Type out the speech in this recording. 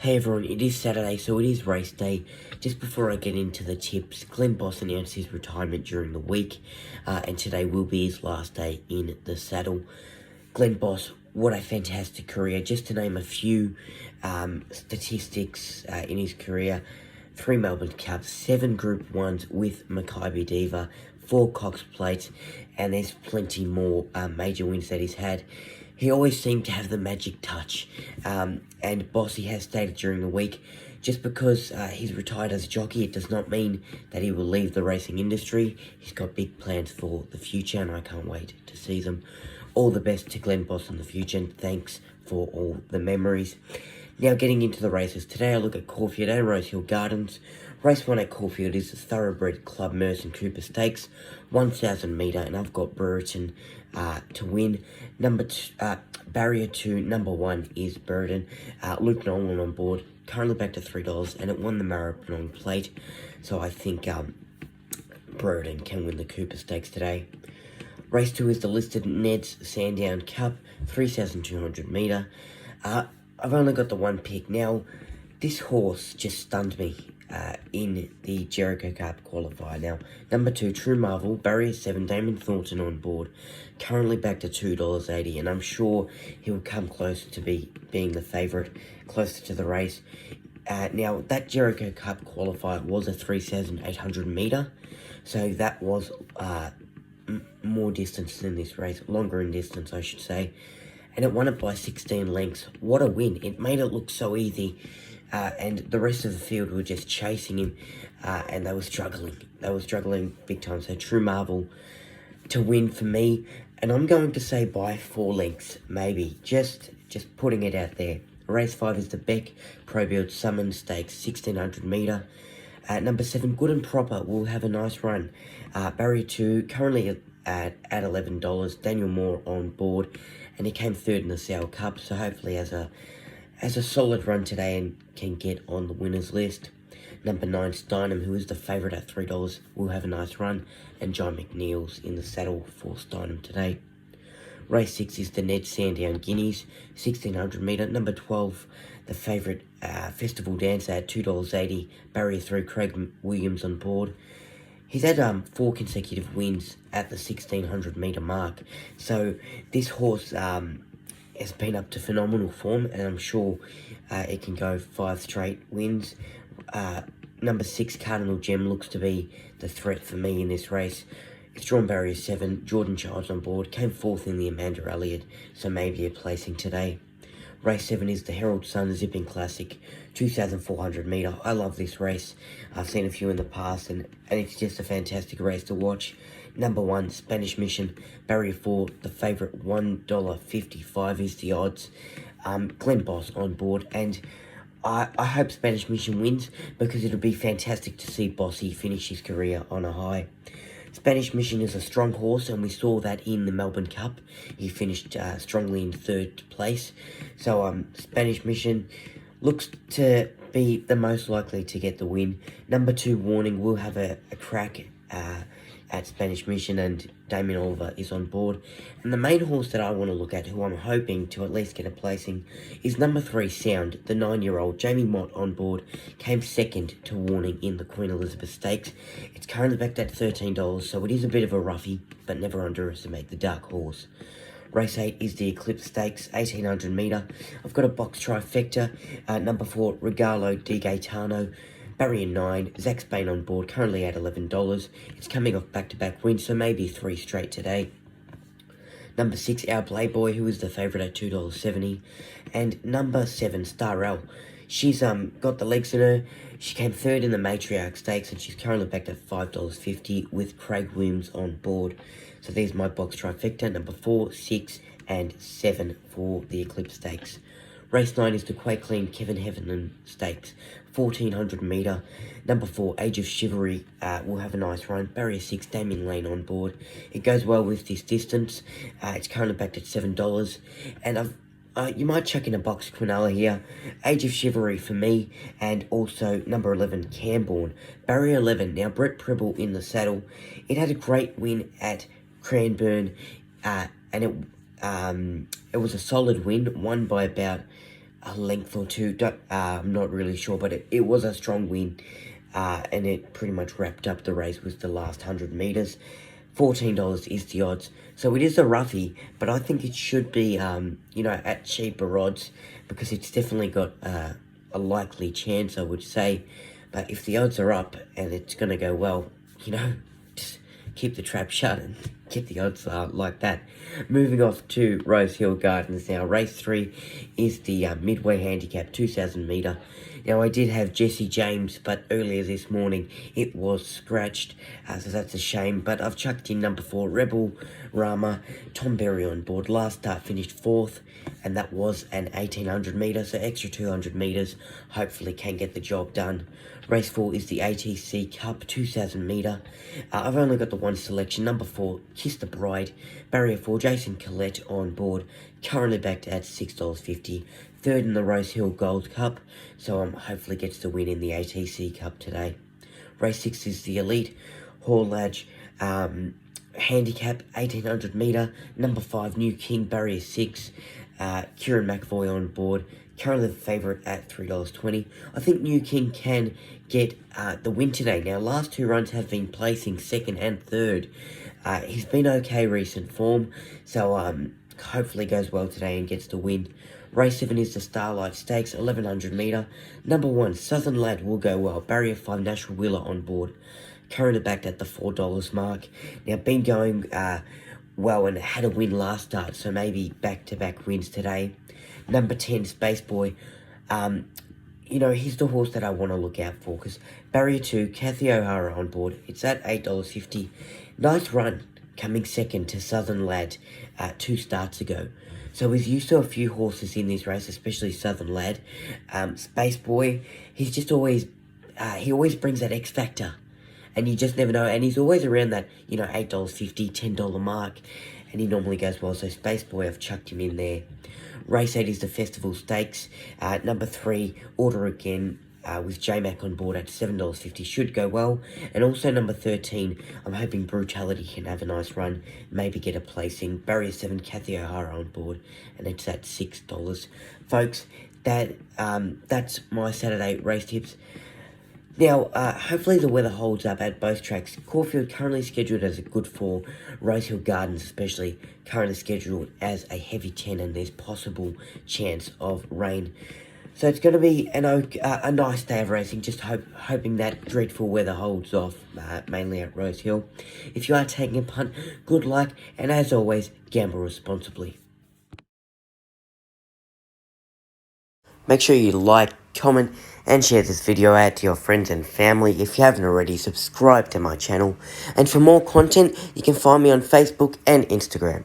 Hey everyone, it is Saturday, so it is race day. Just before I get into the tips, Glenn Boss announced his retirement during the week, and today will be his last day in the saddle. Glenn Boss, what a fantastic career. Just to name a few statistics in his career: 3 Melbourne Cups, 7 Group 1s with Makybe Diva, 4 Cox Plates, and there's plenty more major wins that he's had. He always seemed to have the magic touch, and Bossy has stated during the week, just because he's retired as a jockey, it does not mean that he will leave the racing industry. He's got big plans for the future, and I can't wait to see them. All the best to Glenn Boss in the future, and thanks for all the memories. Now getting into the races, today I look at Caulfield and Rosehill Gardens. Race 1 at Caulfield is the Thoroughbred Club Merson Cooper Stakes, 1,000 metre, and I've got Brereton to win. Barrier 2, number 1 is Burden. Luke Nolan on board, currently back to $3, and it won the Marathon Plate, so I think Brereton can win the Cooper Stakes today. Race 2 is the listed Ned's Sandown Cup, 3,200 metre. I've only got the one pick. Now, this horse just stunned me in the Jericho Cup qualifier. Now, number 2, True Marvel, Barrier 7, Damon Thornton on board, currently back to $2.80, and I'm sure he will come close to being the favourite, closer to the race. Now, that Jericho Cup qualifier was a 3,800 metre, so that was more distance than this race, longer in distance, I should say. And it won it by 16 lengths. What a win. It made it look so easy. And the rest of the field were just chasing him. And they were struggling. They were struggling big time. So True Marvel to win for me. And I'm going to say by 4 lengths, maybe. Just putting it out there. Race 5 is the Beck Pro Build Summon Stakes, 1,600 metre. Number 7, Good and Proper, will have a nice run. Barrier 2, currently at $11. Daniel Moore on board. And he came 3rd in the Sale Cup, so hopefully has a solid run today and can get on the winners list. Number 9, Steinem, who is the favourite at $3, will have a nice run, and John McNeil's in the saddle for Steinem today. Race 6 is the Ned Sandown Guineas, 1,600 metre. Number 12, the favourite Festival Dancer at $2.80. Barrier 3, Craig Williams on board. He's had 4 consecutive wins at the 1,600 metre mark. So this horse has been up to phenomenal form, and I'm sure it can go 5 straight wins. Number 6, Cardinal Gem, looks to be the threat for me in this race. It's drawn Barrier 7, Jordan Childs on board, came 4th in the Amanda Elliott, so maybe a placing today. Race 7 is the Herald Sun Zipping Classic, 2,400 metre. I love this race. I've seen a few in the past, and it's just a fantastic race to watch. Number 1, Spanish Mission, Barrier 4, the favourite, $1.55 is the odds. Glenn Boss on board, and I hope Spanish Mission wins, because it'll be fantastic to see Bossy finish his career on a high. Spanish Mission is a strong horse, and we saw that in the Melbourne Cup. He finished strongly in 3rd place. So Spanish Mission looks to be the most likely to get the win. Number 2, Warning, will have a crack at Spanish Mission, and Damien Oliver is on board. And the main horse that I want to look at, who I'm hoping to at least get a placing, is number 3, Sound, the 9-year-old. Jamie Mott on board, came 2nd to Warning in the Queen Elizabeth Stakes. It's currently backed at $13, so it is a bit of a roughie, but never underestimate the dark horse. Race 8 is the Eclipse Stakes, 1,800 metre. I've got a box trifecta. Number 4, Regalo Di Gaetano. Barrier 9, Zach Spain on board, currently at $11. It's coming off back-to-back wins, so maybe 3 straight today. Number 6, Our Playboy, who is the favourite at $2.70. And number 7, Starrell. She's got the legs in her. She came 3rd in the Matriarch Stakes, and she's currently backed at $5.50 with Craig Williams on board. So there's my box trifecta, number 4, 6, and 7 for the Eclipse Stakes. Race 9 is the Quake Clean Kevin Heffernan Stakes, 1,400 metre. Number 4, Age of Chivalry, will have a nice run. Barrier 6, Damien Lane on board. It goes well with this distance. It's currently backed at $7. And you might chuck in a box Quinella here. Age of Chivalry for me, and also number 11, Camborne. Barrier 11, now Brett Preble in the saddle. It had a great win at Cranbourne, and it was a solid win, won by about a length or two. I'm not really sure, but it was a strong win. And it pretty much wrapped up the race with the last 100 metres. $14 is the odds. So it is a roughie, but I think it should be, at cheaper odds, because it's definitely got a likely chance, I would say. But if the odds are up and it's going to go well, just keep the trap shut and get the odds like that. Moving off to Rosehill Gardens now. Race 3 is the Midway Handicap 2,000 metre. Now, I did have Jesse James, but earlier this morning it was scratched, so that's a shame. But I've chucked in number 4, Rebel Rama, Tom Berry on board. Last start finished 4th, and that was an 1,800 metre, so extra 200 metres. Hopefully can get the job done. Race 4 is the ATC Cup 2,000 metre. I've only got the one selection. Number 4, Kiss the Bride. Barrier 4, Jason Collette on board. Currently backed at $6.50. Third in the Rosehill Gold Cup, so hopefully gets the win in the ATC Cup today. Race 6 is the Elite Haulage Handicap 1,800 metre. Number 5, New King, Barrier 6. Kieran McVoy on board. Currently the favourite at $3.20. I think New King can get the win today. Now, last 2 runs have been placing 2nd and 3rd. He's been okay recent form, so hopefully goes well today and gets the win. Race 7 is the Starlight Stakes, 1,100 metre. Number 1, Southern Lad will go well. Barrier 5, National Wheeler on board. Currently backed at the $4 mark. Now, been going well and had a win last start, so maybe back-to-back wins today. Number 10, Space Boy. He's the horse that I want to look out for, because Barrier 2, Kathy O'Hara on board. It's at $8.50. Nice run, coming second to Southern Lad 2 starts ago. So he's used to a few horses in this race, especially Southern Lad. Space Boy, he's just always, he always brings that X factor. And you just never know. And he's always around that, $8.50, $10 mark. And he normally goes well. So Space Boy, I've chucked him in there. Race 8 is the Festival Stakes. Number 3, Order Again, with J-Mac on board at $7.50. Should go well. And also number 13, I'm hoping Brutality can have a nice run. Maybe get a placing. Barrier 7, Kathy O'Hara on board. And it's at $6. Folks, that's my Saturday race tips. Now, hopefully the weather holds up at both tracks. Caulfield currently scheduled as a good 4. Rosehill Gardens especially currently scheduled as a heavy 10, and there's possible chance of rain. So it's going to be a nice day of racing, just hoping that dreadful weather holds off, mainly at Rosehill. If you are taking a punt, good luck, and as always, gamble responsibly. Make sure you like, comment, and share this video out to your friends and family. If you haven't already, subscribe to my channel. And for more content, you can find me on Facebook and Instagram.